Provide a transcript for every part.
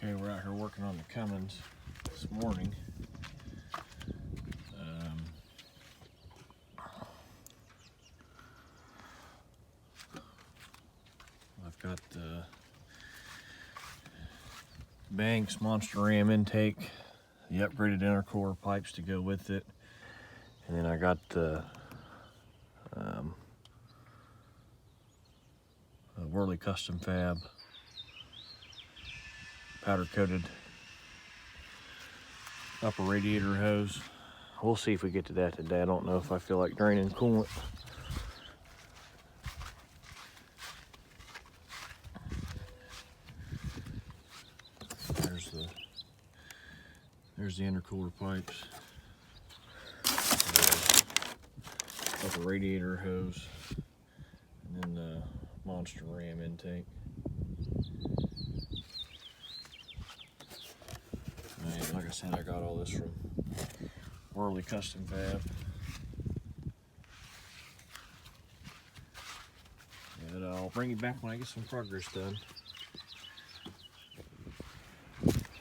Okay, we're out here working on the Cummins this morning. I've got the Banks Monster Ram intake, the upgraded intercooler pipes to go with it, and then I got the Whirly Custom Fab powder coated upper radiator hose. We'll see if we get to that today. I don't know if I feel like draining coolant. There's the intercooler pipes. Upper radiator hose, and then the Monster Ram intake. And like I said, I got all this from Whirly Custom Fab. And I'll bring you back when I get some progress done.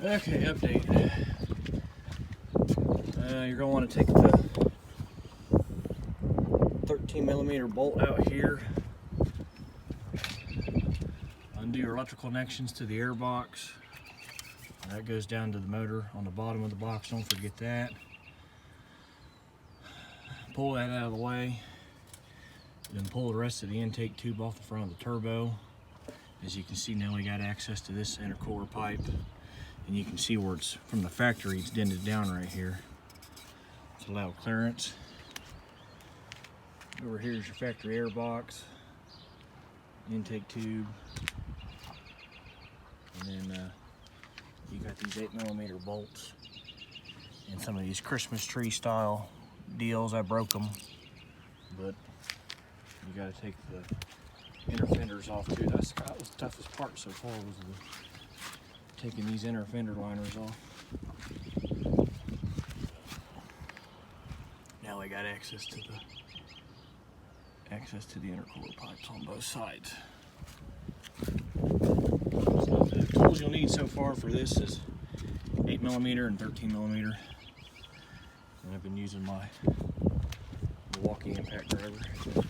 Okay, update. You're going to want to take the 13mm bolt out here, undo your electrical connections to the air box. That goes down to the motor on the bottom of the box, don't forget that. Pull that out of the way, then pull the rest of the intake tube off the front of the turbo. As you can see now, we got access to this intercooler pipe, and you can see where it's from the factory, it's dented down right here to allow clearance. Over here is your factory air box, intake tube, and then you got these 8mm bolts and some of these Christmas tree style deals. I broke them, but you got to take the inner fenders off too. That was the toughest part so far, was taking these inner fender liners off. Now we got access to the intercooler pipes on both sides. So the tools you'll need so far for this is 8mm and 13mm. And I've been using my Milwaukee impact driver to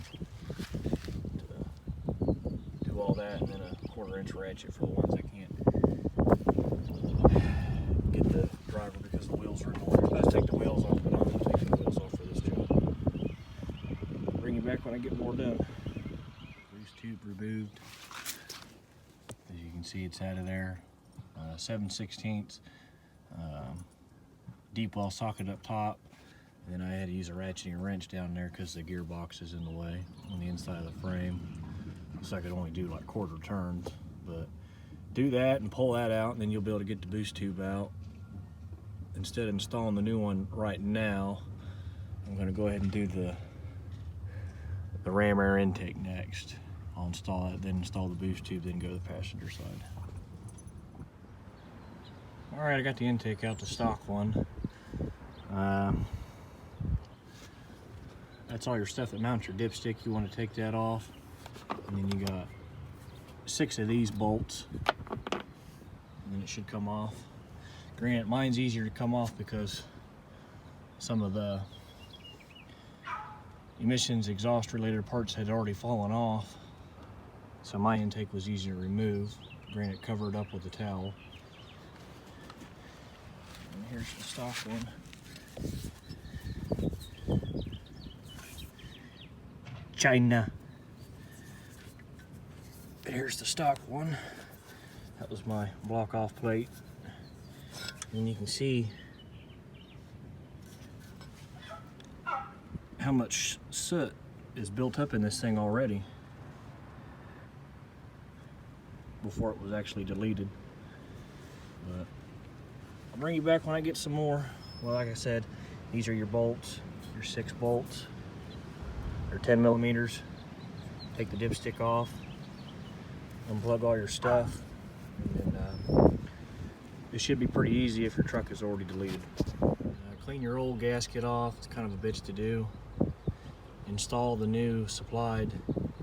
do all that, and then a 1/4" ratchet for the ones I can't get the driver because the wheels are in the way. Let's take the wheels off, but I'm not taking the wheels off for this job. Bring you back when I get more done. Loose tube removed. As you can see, it's out of there. 7/16 deep well socket up top. And then I had to use a ratcheting wrench down there because the gearbox is in the way on the inside of the frame. So I could only do like 1/4 turns. But do that and pull that out, and then you'll be able to get the boost tube out. Instead of installing the new one right now, I'm going to go ahead and do the ram air intake next. I'll install it, then install the boost tube, then go to the passenger side. Alright, I got the intake out, the stock one. That's all your stuff that mounts your dipstick. You want to take that off. And then you got 6 of these bolts. And then it should come off. Granted, mine's easier to come off because some of the emissions exhaust related parts had already fallen off. So my intake was easier to remove. Granted, covered up with a towel. And here's the stock one. China. Here's the stock one. That was my block off plate. And you can see how much soot is built up in this thing already before it was actually deleted. But I'll bring you back when I get some more. Well, like I said, these are your bolts, your 6 bolts. They're 10mm. Take the dipstick off, unplug all your stuff, and then it should be pretty easy if your truck is already deleted. Clean your old gasket off. It's kind of a bitch to do. Install the new supplied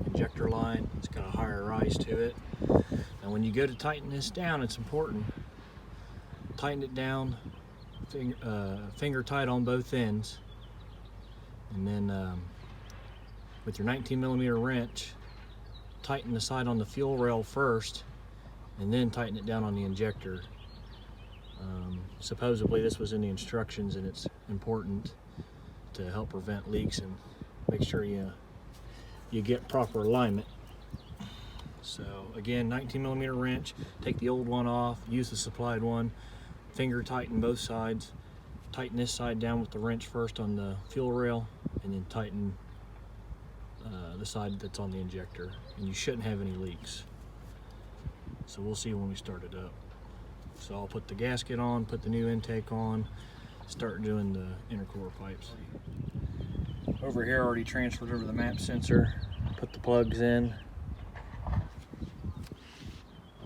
injector line. It's got a higher rise to it. And when you go to tighten this down, it's important tighten it down, finger tight on both ends, and then with your 19mm wrench, tighten the side on the fuel rail first, and then tighten it down on the injector. Supposedly this was in the instructions, and it's important to help prevent leaks and make sure you get proper alignment. So again, 19mm wrench, take the old one off, use the supplied one, finger tighten both sides, tighten this side down with the wrench first on the fuel rail, and then tighten the side that's on the injector, and you shouldn't have any leaks. So we'll see when we start it up. So I'll put the gasket on, put the new intake on, start doing the intercooler pipes. Over here, already transferred over the map sensor, put the plugs in.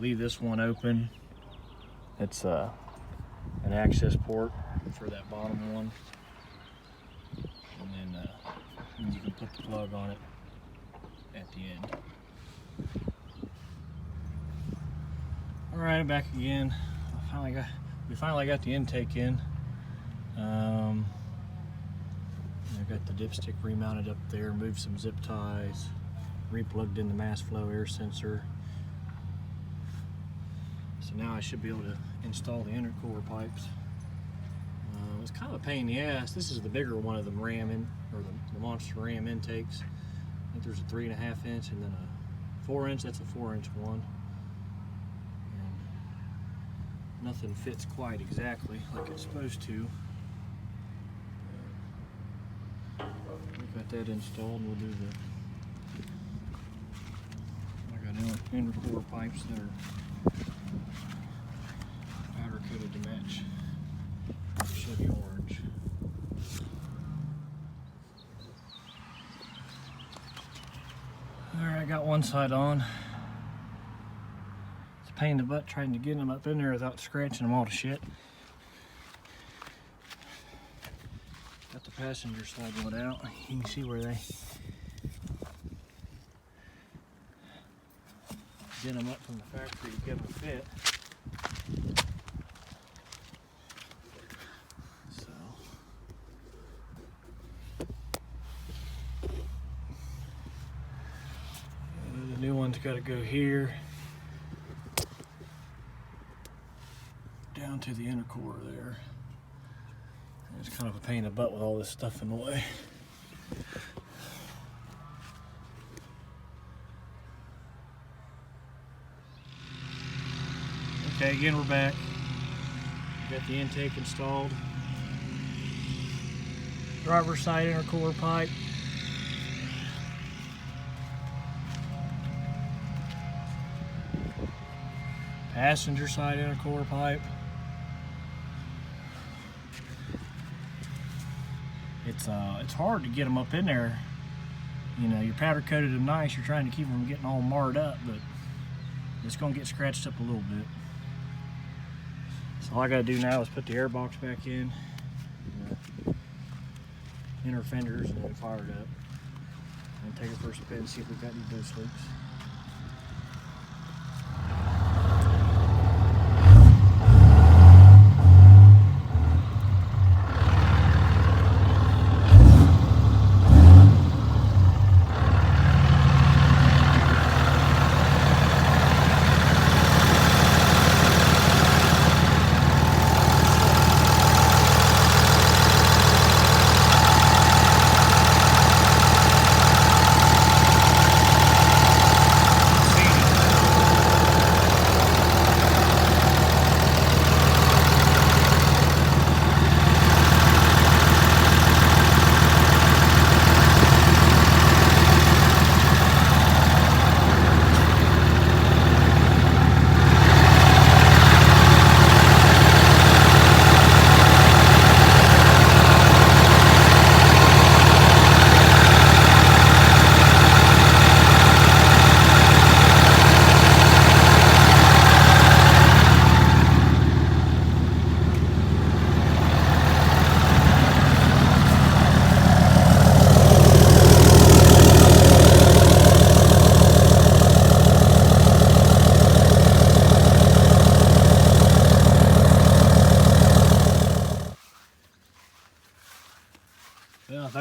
Leave this one open. It's an access port for that bottom one. And then you can put the plug on it at the end. All right, I'm back again. We finally got the intake in. I got the dipstick remounted up there, moved some zip ties, replugged in the mass flow air sensor. So now I should be able to install the intercooler pipes. It's kind of a pain in the ass. This is the bigger one of them the monster ram intakes. I think there's a 3.5 inch and then a 4 inch. That's a 4 inch one. And nothing fits quite exactly like it's supposed to. We got that installed. We'll do I got intercooler pipes that are powder coated to match Chevy orange. Alright, I got one side on. It's a pain in the butt trying to get them up in there without scratching them all to shit. Got the passenger side one out. You can see where they get them up from the factory to get them to fit. The new one's got to go here down to the intercooler there. It's kind of a pain in the butt with all this stuff in the way. Okay, again we're back. Got the intake installed. Driver's side intercooler pipe. Passenger side intercooler pipe. It's hard to get them up in there. You know, you're powder coated them nice. You're trying to keep them from getting all marred up, but it's going to get scratched up a little bit. So all I got to do now is put the air box back in, inner fenders, and then fire it up. And take it for a spin and see if we've got any dose leaks.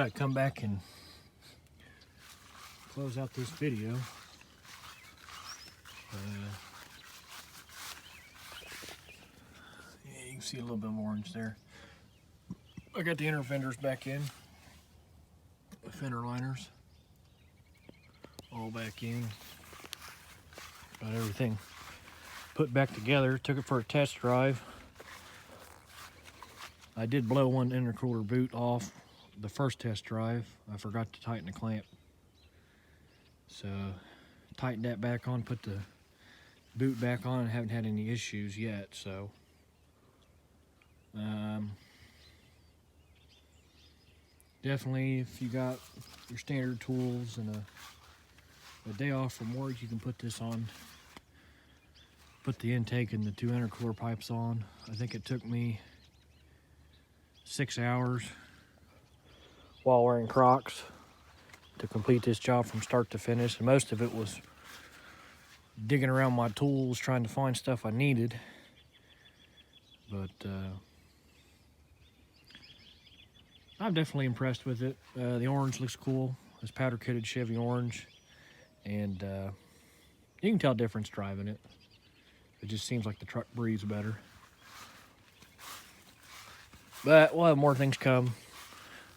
I'd come back and close out this video. Yeah, you can see a little bit of orange there. I got the inner fenders back in, the fender liners all back in. Got everything put back together. Took it for a test drive. I did blow one intercooler boot off the first test drive. I forgot to tighten the clamp. So tightened that back on, put the boot back on, and haven't had any issues yet. So definitely, if you got your standard tools and a day off from work, you can put this on. Put the intake and the 2 intercooler pipes on. I think it took me 6 hours while wearing Crocs to complete this job from start to finish. And most of it was digging around my tools, trying to find stuff I needed. But I'm definitely impressed with it. The orange looks cool. It's powder coated Chevy orange. And you can tell difference driving it. It just seems like the truck breathes better. But we'll have more things come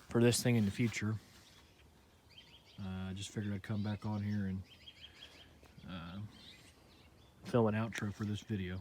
for this thing in the future. I just figured I'd come back on here and film an outro for this video.